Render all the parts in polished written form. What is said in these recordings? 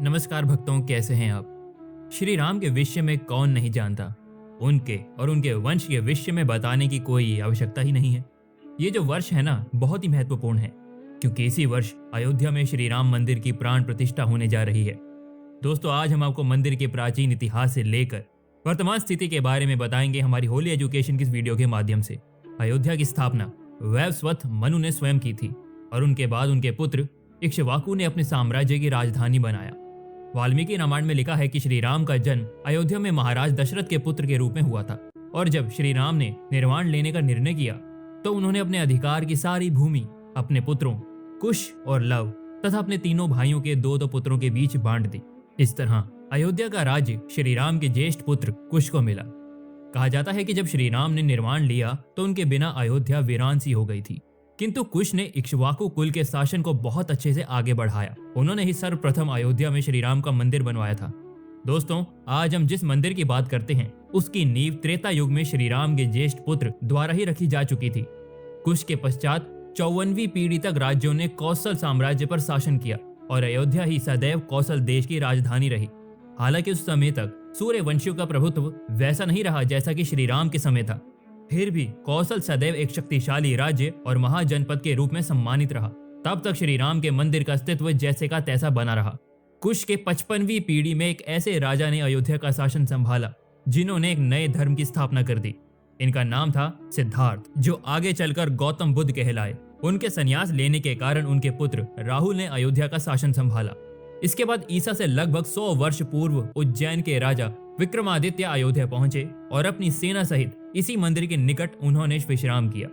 नमस्कार भक्तों, कैसे हैं आप। श्री राम के विषय में कौन नहीं जानता। उनके और उनके वंश के विषय में बताने की कोई आवश्यकता ही नहीं है। ये जो वर्ष है ना, बहुत ही महत्वपूर्ण है, क्योंकि इसी वर्ष अयोध्या में श्री राम मंदिर की प्राण प्रतिष्ठा होने जा रही है। दोस्तों, आज हम आपको मंदिर के प्राचीन इतिहास से लेकर वर्तमान स्थिति के बारे में बताएंगे हमारी होली एजुकेशन की इस वीडियो के माध्यम से। अयोध्या की स्थापना वैवस्वत मनु ने स्वयं की थी और उनके बाद उनके पुत्र इक्ष्वाकु ने अपने साम्राज्य की राजधानी बनाया। वाल्मीकि रामायण में लिखा है कि श्री राम का जन्म अयोध्या में महाराज दशरथ के पुत्र के रूप में हुआ था, और जब श्री राम ने निर्वाण लेने का निर्णय किया तो उन्होंने अपने अधिकार की सारी भूमि अपने पुत्रों कुश और लव तथा अपने तीनों भाइयों के दो पुत्रों के बीच बांट दी। इस तरह अयोध्या का राज्य श्री राम के ज्येष्ठ पुत्र कुश को मिला। कहा जाता है कि जब श्री राम ने निर्वाण लिया तो उनके बिना अयोध्या वीरान सी हो गई थी, किंतु कुश ने इक्ष्वाकु कुल के शासन को बहुत अच्छे से आगे बढ़ाया। उन्होंने ही सर्वप्रथम अयोध्या में श्री राम का मंदिर बनवाया था। दोस्तों, आज हम जिस मंदिर की बात करते हैं उसकी नींव त्रेता युग में श्री राम के ज्येष्ठ पुत्र द्वारा ही रखी जा चुकी थी। कुश के पश्चात 54वीं पीढ़ी तक राज्यों ने कौशल साम्राज्य पर शासन किया और अयोध्या ही सदैव कौशल देश की राजधानी रही। हालांकि उस समय तक सूर्यवंशियों का प्रभुत्व वैसा नहीं रहा जैसा कि श्री राम के समय था, फिर भी कौशल सदैव एक शक्तिशाली राज्य और महाजनपद के रूप में सम्मानित रहा। तब तक श्री राम के मंदिर का अस्तित्व जैसे का तैसा बना रहा। कुश के 55वीं पीढ़ी में एक ऐसे राजा ने अयोध्या का शासन संभाला जिन्होंने एक नए धर्म की स्थापना कर दी। इनका नाम था सिद्धार्थ, जो आगे चलकर गौतम बुद्ध कहलाए। उनके संन्यास लेने के कारण उनके पुत्र राहुल ने अयोध्या का शासन संभाला। इसके बाद ईसा से लगभग 100 वर्ष पूर्व उज्जैन के राजा विक्रमादित्य अयोध्या पहुंचे और अपनी सेना सहित इसी मंदिर के निकट उन्होंने विश्राम किया।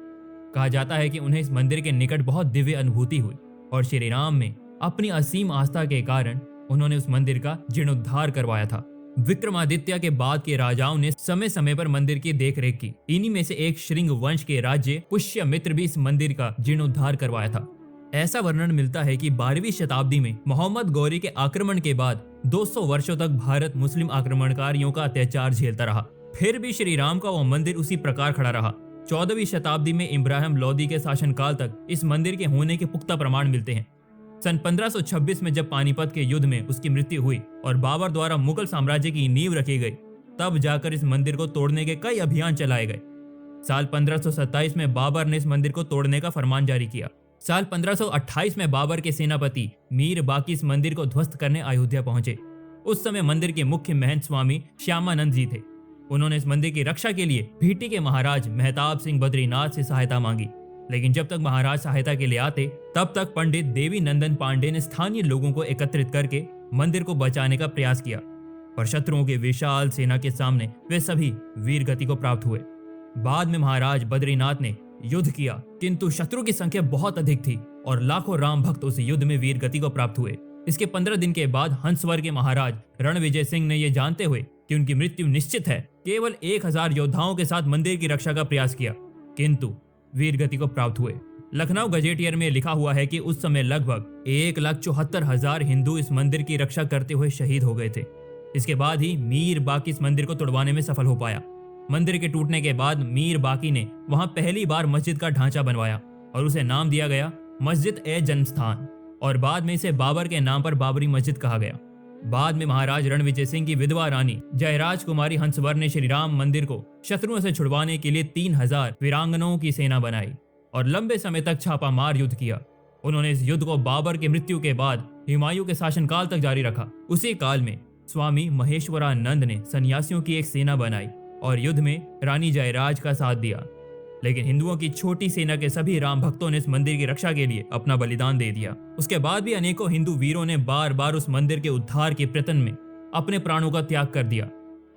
कहा जाता है कि उन्हें इस मंदिर के निकट बहुत दिव्य अनुभूति हुई और श्री राम में अपनी असीम आस्था के कारण उन्होंने उस मंदिर का जीर्णोद्धार करवाया था। विक्रमादित्य के बाद के राजाओं ने समय समय पर मंदिर की देखरेख की। इन्हीं में से एक श्रृंग वंश के राज्य पुष्यमित्र भी इस मंदिर का जीर्णोद्धार करवाया था। ऐसा वर्णन मिलता है कि 12वीं शताब्दी में मोहम्मद गौरी के आक्रमण के बाद 200 वर्षों तक भारत मुस्लिम आक्रमणकारियों का अत्याचार झेलता रहा, फिर भी श्री राम का वो मंदिर उसी प्रकार खड़ा रहा। 14वीं शताब्दी में इब्राहिम लोदी के शासनकाल तक इस मंदिर के होने के पुख्ता प्रमाण मिलते हैं। सन 1526 में जब पानीपत के युद्ध में उसकी मृत्यु हुई और बाबर द्वारा मुगल साम्राज्य की नींव रखी गई, तब जाकर इस मंदिर को तोड़ने के कई अभियान चलाए गए। साल 1527 में बाबर ने इस मंदिर को तोड़ने का फरमान जारी किया। साल 1528 में बाबर के सेनापति मीर बाकी इस मंदिर को ध्वस्त करने अयोध्या पहुंचे। उस समय मंदिर के मुख्य महंत स्वामी श्यामानंद जी थे। उन्होंने इस मंदिर की रक्षा के लिए भीटी के महाराज मेहताब सिंह बद्रीनाथ से सहायता मांगी, लेकिन जब तक महाराज सहायता के लिए आते तब तक पंडित देवी नंदन पांडे ने स्थानीय लोगों को एकत्रित करके मंदिर को बचाने का प्रयास किया, पर शत्रुओं के विशाल सेना के सामने वे सभी वीर गति को प्राप्त हुए। बाद में महाराज बद्रीनाथ ने युद्ध किया, किंतु शत्रु की संख्या बहुत अधिक थी और लाखों राम भक्त उस युद्ध में वीर गति को प्राप्त हुए। इसके 15 दिन के बाद हंसवर के महाराज रणविजय सिंह ने यह जानते हुए कि उनकी मृत्यु निश्चित है, केवल 1000 योद्धाओं के साथ मंदिर की रक्षा का प्रयास किया, किंतु वीर गति को प्राप्त हुए। लखनऊ गजेटियर में लिखा हुआ है कि उस समय लगभग 1,74,000 हिंदू इस मंदिर की रक्षा करते हुए शहीद हो गए थे। इसके बाद ही मीर बाकी इस मंदिर को तोड़वाने में सफल हो पाया। मंदिर के टूटने के बाद मीर बाकी ने वहां पहली बार मस्जिद का ढांचा बनवाया और उसे नाम दिया गया मस्जिद ए जन्मस्थान, और बाद में इसे बाबर के नाम पर बाबरी मस्जिद कहा गया। बाद में महाराज रणविजय सिंह की विधवा रानी जयराज कुमारी हंसवर ने श्री राम मंदिर को शत्रुओं से छुड़वाने के लिए 3000 वीरांगनाओं की सेना बनाई और लंबे समय तक छापामार युद्ध किया। उन्होंने इस युद्ध को बाबर की मृत्यु के बाद हुमायूं के शासनकाल तक जारी रखा। उसी काल में स्वामी महेश्वरानंद ने सन्यासियों की एक सेना बनाई और युद्ध में रानी जयराज का साथ दिया, लेकिन हिंदुओं की छोटी सेना के सभी राम भक्तों ने इस मंदिर की रक्षा के लिए अपना बलिदान दे दिया। उसके बाद भी अनेकों हिंदू वीरों ने बार बार उस मंदिर के उद्धार के प्रयत्न में अपने प्राणों का त्याग कर दिया।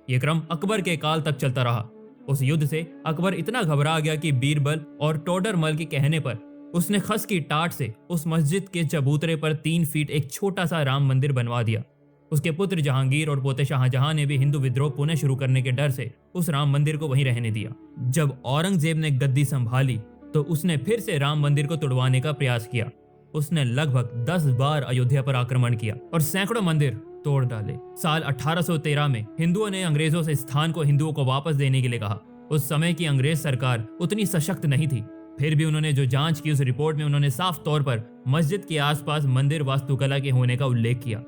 यह क्रम अकबर के काल तक चलता रहा। उस युद्ध से अकबर इतना घबरा गया कि बीरबल और टोडरमल के कहने पर उसने खस की टाट से उस मस्जिद के चबूतरे पर 3 फीट एक छोटा सा राम मंदिर बनवा दिया। उसके पुत्र जहांगीर और पोते शाहजहां ने भी हिंदू विद्रोह पुनः शुरू करने के डर से उस राम मंदिर को वहीं रहने दिया। जब औरंगजेब ने गद्दी संभाली तो उसने फिर से राम मंदिर को तोड़वाने का प्रयास किया। उसने लगभग 10 बार अयोध्या पर आक्रमण किया और सैकड़ों मंदिर तोड़ डाले। साल 1813 में हिंदुओं ने अंग्रेजों से स्थान को हिंदुओं को वापस देने के लिए कहा। उस समय की अंग्रेज सरकार उतनी सशक्त नहीं थी, फिर भी उन्होंने जो जांच की उस रिपोर्ट में उन्होंने साफ तौर पर मस्जिद के आसपास मंदिर वास्तुकला के होने का उल्लेख किया।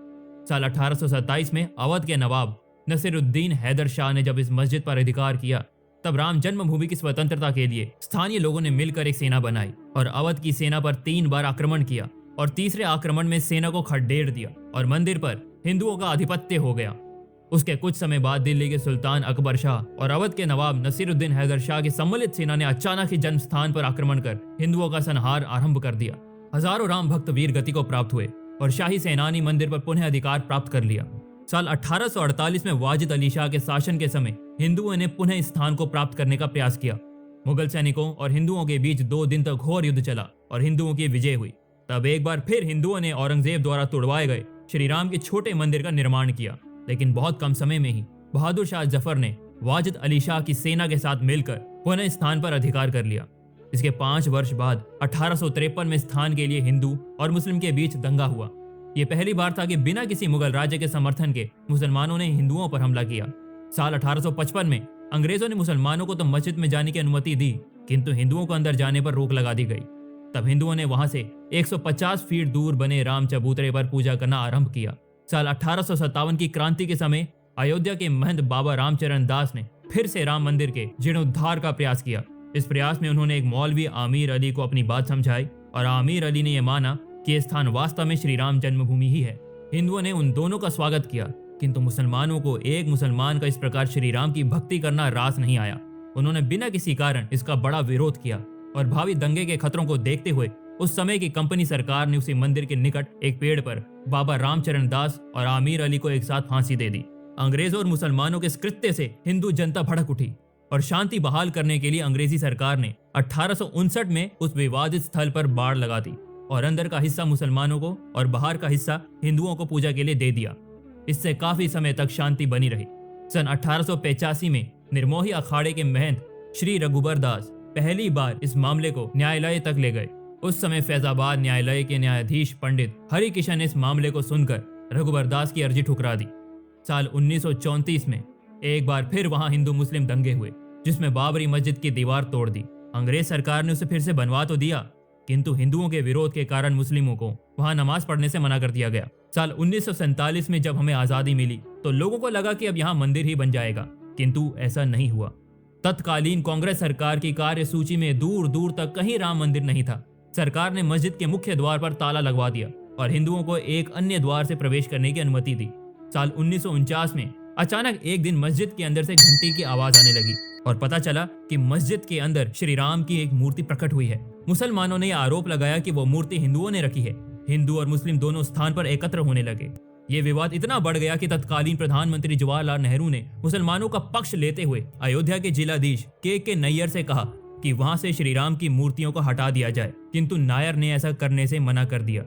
साल 1827 में अवध के नवाब नसीरुद्दीन हैदर शाह ने जब इस मस्जिद पर अधिकार किया, तब राम जन्मभूमि की स्वतंत्रता के लिए स्थानीय लोगों ने मिलकर एक सेना बनाई और अवध की सेना पर 3 बार आक्रमण किया और तीसरे आक्रमण में सेना को खदेड़ दिया और मंदिर पर हिंदुओं का आधिपत्य हो गया। उसके कुछ समय बाद दिल्ली के सुल्तान अकबर शाह और अवध के नवाब नसीरुद्दीन हैदर शाह की सम्मिलित सेना ने अचानक ही जन्म स्थान पर आक्रमण कर हिंदुओं का संहार आरंभ कर दिया। हजारों राम भक्त वीर गति को प्राप्त हुए और शाही सेनानी मंदिर पर पुनः अधिकार प्राप्त कर लिया। साल 1848 में वाजिद अली शाह के शासन के समय हिंदुओं ने पुनः इस स्थान को प्राप्त करने का प्रयास किया। मुगल सैनिकों और हिंदुओं के बीच 2 दिन तक घोर युद्ध चला और हिंदुओं की विजय हुई। तब एक बार फिर हिंदुओं ने औरंगजेब द्वारा तुड़वाए गए श्री राम के छोटे मंदिर का निर्माण किया, लेकिन बहुत कम समय में ही बहादुर शाह जफर ने वाजिद अली शाह की सेना के साथ मिलकर पुनः स्थान पर अधिकार कर लिया। इसके 5 वर्ष बाद 1853 में स्थान के लिए हिंदू और मुस्लिम के बीच दंगा हुआ। ये पहली बार था कि बिना किसी मुगल राज्य के समर्थन के मुसलमानों ने हिंदुओं पर हमला किया। साल 1855 में अंग्रेजों ने मुसलमानों को तो मस्जिद में जाने की अनुमति दी, किंतु हिंदुओं को अंदर जाने पर रोक लगा दी गई। तब हिंदुओं ने वहां से 150 फीट दूर बने राम चबूतरे पर पूजा करना आरंभ किया। साल 1857 की क्रांति के समय अयोध्या के महंत बाबा रामचरण दास ने फिर से राम मंदिर के जीर्णोद्धार का प्रयास किया। इस प्रयास में उन्होंने एक मौलवी आमिर अली को अपनी बात समझाई और आमिर अली ने यह माना कि यह स्थान वास्तव में श्री राम जन्मभूमि ही है। हिंदुओं ने उन दोनों का स्वागत किया, किंतु मुसलमानों को एक मुसलमान का इस प्रकार श्री राम की भक्ति करना रास नहीं आया। उन्होंने बिना किसी कारण इसका बड़ा विरोध किया और भावी दंगे के खतरों को देखते हुए उस समय की कंपनी सरकार ने उसी मंदिर के निकट एक पेड़ पर बाबा रामचरण दास और आमिर अली को एक साथ फांसी दे दी। अंग्रेजों और मुसलमानों के इस कृत्य से हिंदू जनता भड़क उठी और शांति बहाल करने के लिए अंग्रेजी सरकार ने 1859 में उस विवादित स्थल पर बाड़ लगा दी और अंदर का हिस्सा मुसलमानों को और बाहर का हिस्सा हिंदुओं को पूजा के लिए दे दिया। इससे काफी समय तक शांति बनी रही। सन 1885 में निर्मोही अखाड़े के महंत श्री रघुबर दास पहली बार इस मामले को न्यायालय तक ले गए। उस समय फैजाबाद न्यायालय के न्यायाधीश पंडित हरि किशन ने इस मामले को सुनकर रघुबर दास की अर्जी ठुकरा दी। साल 1934 में एक बार फिर वहां हिंदू मुस्लिम दंगे हुए, जिसमें बाबरी मस्जिद की दीवार तोड़ दी। अंग्रेज सरकार ने उसे फिर से बनवा तो दिया, किंतु हिंदुओं के विरोध के कारण मुस्लिमों को वहां नमाज पढ़ने से मना कर दिया गया। साल 1947 में जब हमें आजादी मिली तो लोगों को लगा कि अब यहाँ मंदिर ही बन जाएगा, किंतु ऐसा नहीं हुआ। तत्कालीन कांग्रेस सरकार की कार्य सूची में दूर दूर तक कहीं राम मंदिर नहीं था। सरकार ने मस्जिद के मुख्य द्वार पर ताला लगवा दिया और हिंदुओं को एक अन्य द्वार से प्रवेश करने की अनुमति दी। साल 1949 में अचानक एक दिन मस्जिद के अंदर से घंटी की आवाज आने लगी और पता चला कि मस्जिद के अंदर श्री राम की एक मूर्ति प्रकट हुई है। मुसलमानों ने आरोप लगाया कि वो मूर्ति हिंदुओं ने रखी है। हिंदू और मुस्लिम दोनों स्थान पर एकत्र होने लगे। ये विवाद इतना बढ़ गया कि तत्कालीन प्रधानमंत्री जवाहरलाल नेहरू ने मुसलमानों का पक्ष लेते हुए अयोध्या के जिलाधीश के नैयर से कहा कि वहां से श्री राम की मूर्तियों को हटा दिया जाए, किंतु नायर ने ऐसा करने से मना कर दिया।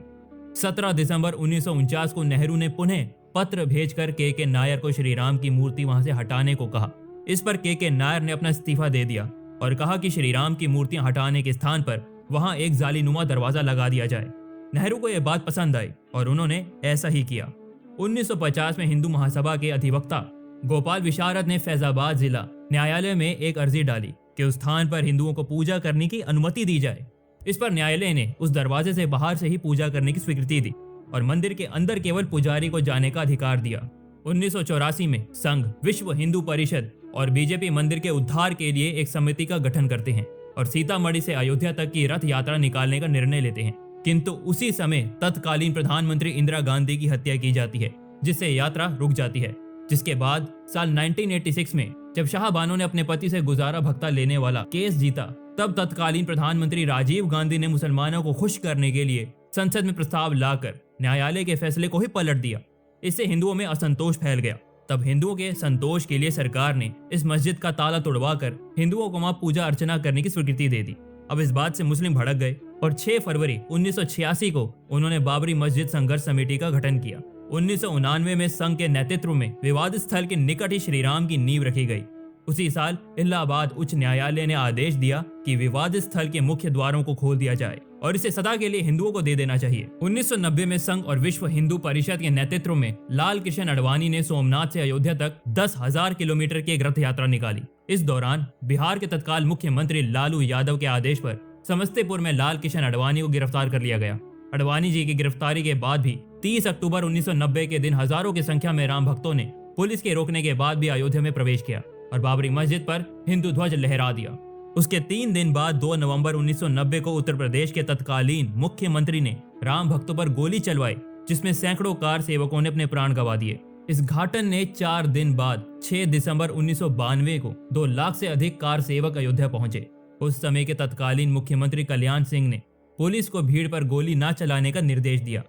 17 दिसंबर 1949 को नेहरू ने पुनः पत्र भेजकर के नायर को श्री राम की मूर्ति वहां से हटाने को कहा। इस पर के नायर ने अपना इस्तीफा दे दिया और कहा कि श्री राम की मूर्तियां हटाने के स्थान पर वहां एक जालीनुमा दरवाजा लगा दिया जाए। नेहरू को यह बात पसंद आई और उन्होंने ऐसा ही किया। 1950 में हिंदू महासभा के अधिवक्ता गोपाल विशारद ने फैजाबाद जिला न्यायालय में एक अर्जी डाली कि उस स्थान पर हिंदुओं को पूजा करने की अनुमति दी जाए। इस पर न्यायालय ने उस दरवाजे से बाहर से ही पूजा करने की स्वीकृति दी और मंदिर के अंदर केवल पुजारी को जाने का अधिकार दिया। 1984 में संघ, विश्व हिंदू परिषद और बीजेपी मंदिर के उद्धार के लिए एक समिति का गठन करते हैं और सीतामढ़ी से अयोध्या तक की रथ यात्रा निकालने का निर्णय लेते हैं, किंतु उसी समय तत्कालीन प्रधानमंत्री इंदिरा गांधी की हत्या की जाती है, जिससे यात्रा रुक जाती है। जिसके बाद साल 1986 में जब शाहबानो ने अपने पति से गुजारा भत्ता लेने वाला केस जीता, तब तत्कालीन प्रधानमंत्री राजीव गांधी ने मुसलमानों को खुश करने के लिए संसद में प्रस्ताव लाकर न्यायालय के फैसले को ही पलट दिया। इससे हिंदुओं में असंतोष फैल गया। तब हिंदुओं के संतोष के लिए सरकार ने इस मस्जिद का ताला तोड़वाकर हिंदुओं को वहां पूजा अर्चना करने की स्वीकृति दे दी। अब इस बात से मुस्लिम भड़क गए और 6 फरवरी 1986 को उन्होंने बाबरी मस्जिद संघर्ष समिति का गठन किया। 1999 में संघ के नेतृत्व में विवादित स्थल के निकट ही श्री राम की नींव रखी गई। उसी साल इलाहाबाद उच्च न्यायालय ने आदेश दिया कि विवादित स्थल के मुख्य द्वारों को खोल दिया जाए और इसे सदा के लिए हिंदुओं को दे देना चाहिए। 1990 में संघ और विश्व हिंदू परिषद के नेतृत्व में लाल कृष्ण आडवाणी ने सोमनाथ से अयोध्या तक 10,000 किलोमीटर की एक रथ यात्रा निकाली। इस दौरान बिहार के तत्काल मुख्यमंत्री लालू यादव के आदेश पर समस्तीपुर में लाल कृष्ण आडवाणी को गिरफ्तार कर लिया गया। आडवाणी जी की गिरफ्तारी के बाद भी 30 अक्टूबर 1990 के दिन हजारों की संख्या में राम भक्तों ने पुलिस के रोकने के बाद भी अयोध्या में प्रवेश किया और बाबरी मस्जिद पर हिंदू ध्वज लहरा दिया। उसके 3 दिन बाद 2 नवंबर 1990 को उत्तर प्रदेश के तत्कालीन मुख्यमंत्री ने राम भक्तों पर गोली चलवाई, जिसमें सैकड़ों कार सेवकों ने अपने प्राण गंवा दिए। इस घाटन ने 4 दिन बाद 6 दिसंबर 1992 को 2 लाख से अधिक कार सेवक अयोध्या पहुंचे। उस समय के तत्कालीन मुख्यमंत्री कल्याण सिंह ने पुलिस को भीड़ पर गोली न चलाने का निर्देश दिया।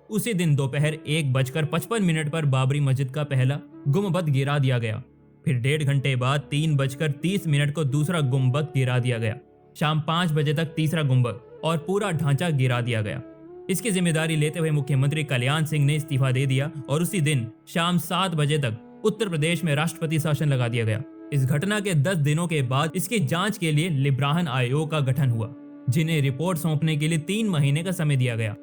उसी दिन दोपहर 1:55 पर बाबरी मस्जिद का पहला गुंबद गिरा दिया गया। फिर 1.5 घंटे बाद 3:30 को दूसरा गुंबद गिरा दिया गया। शाम 5 बजे तक तीसरा गुंबद और पूरा ढांचा गिरा दिया गया। इसकी जिम्मेदारी लेते हुए मुख्यमंत्री कल्याण सिंह ने इस्तीफा दे दिया और उसी दिन शाम 7 बजे तक उत्तर प्रदेश में राष्ट्रपति शासन लगा दिया गया। इस घटना के 10 दिनों के बाद इसकी जांच के लिए लिब्राहन आयोग का गठन हुआ, जिन्हें रिपोर्ट सौंपने के लिए 3 महीने का समय दिया गया।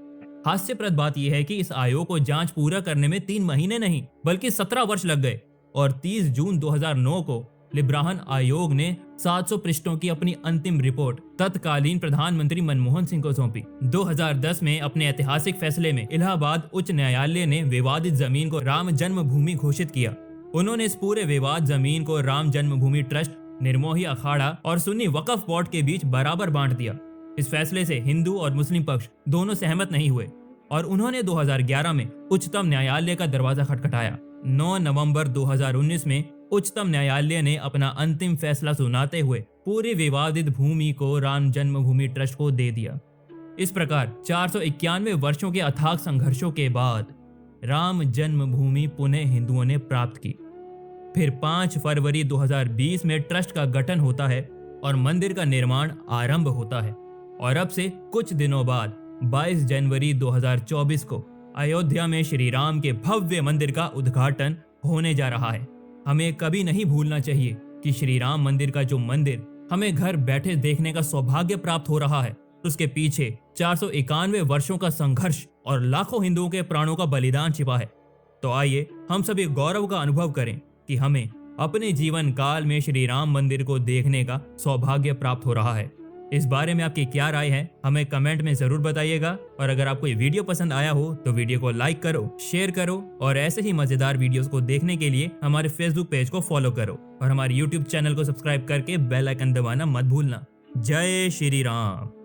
हास्यप्रद बात यह है कि इस आयोग को जांच पूरा करने में 3 महीने नहीं बल्कि 17 वर्ष लग गए और 30 जून 2009 को लिब्राहन आयोग ने 700 पृष्ठों की अपनी अंतिम रिपोर्ट तत्कालीन प्रधानमंत्री मनमोहन सिंह को सौंपी। 2010 में अपने ऐतिहासिक फैसले में इलाहाबाद उच्च न्यायालय ने विवादित जमीन को राम जन्मभूमि घोषित किया। उन्होंने इस पूरे विवाद जमीन को राम जन्मभूमि ट्रस्ट, निर्मोही अखाड़ा और सुन्नी वक्फ बोर्ड के बीच बराबर बांट दिया। इस फैसले से हिंदू और मुस्लिम पक्ष दोनों सहमत नहीं हुए और उन्होंने 2011 में उच्चतम न्यायालय का दरवाजा खटखटाया। 9 नवंबर 2019 में उच्चतम न्यायालय ने अपना अंतिम फैसला सुनाते हुए पूरी विवादित भूमि को राम जन्मभूमि ट्रस्ट को दे दिया। इस प्रकार 491 वर्षों के अथाक संघर्षों के बाद राम जन्मभूमि पुनः हिंदुओं ने प्राप्त की। फिर 5 फरवरी 2020 में ट्रस्ट का गठन होता है और मंदिर का निर्माण आरंभ होता है और अब से कुछ दिनों बाद 22 जनवरी 2024 को अयोध्या में श्री राम के भव्य मंदिर का उद्घाटन होने जा रहा है। हमें कभी नहीं भूलना चाहिए कि श्री राम मंदिर का जो मंदिर हमें घर बैठे देखने का सौभाग्य प्राप्त हो रहा है, उसके पीछे 491 वर्षों का संघर्ष और लाखों हिंदुओं के प्राणों का बलिदान छिपा है। तो आइए हम सभी गौरव का अनुभव करें कि हमें अपने जीवन काल में श्री राम मंदिर को देखने का सौभाग्य प्राप्त हो रहा है। इस बारे में आपकी क्या राय है, हमें कमेंट में जरूर बताइएगा। और अगर आपको ये वीडियो पसंद आया हो तो वीडियो को लाइक करो, शेयर करो और ऐसे ही मजेदार वीडियोस को देखने के लिए हमारे फेसबुक पेज को फॉलो करो और हमारे यूट्यूब चैनल को सब्सक्राइब करके बेल आइकन दबाना मत भूलना। जय श्री राम।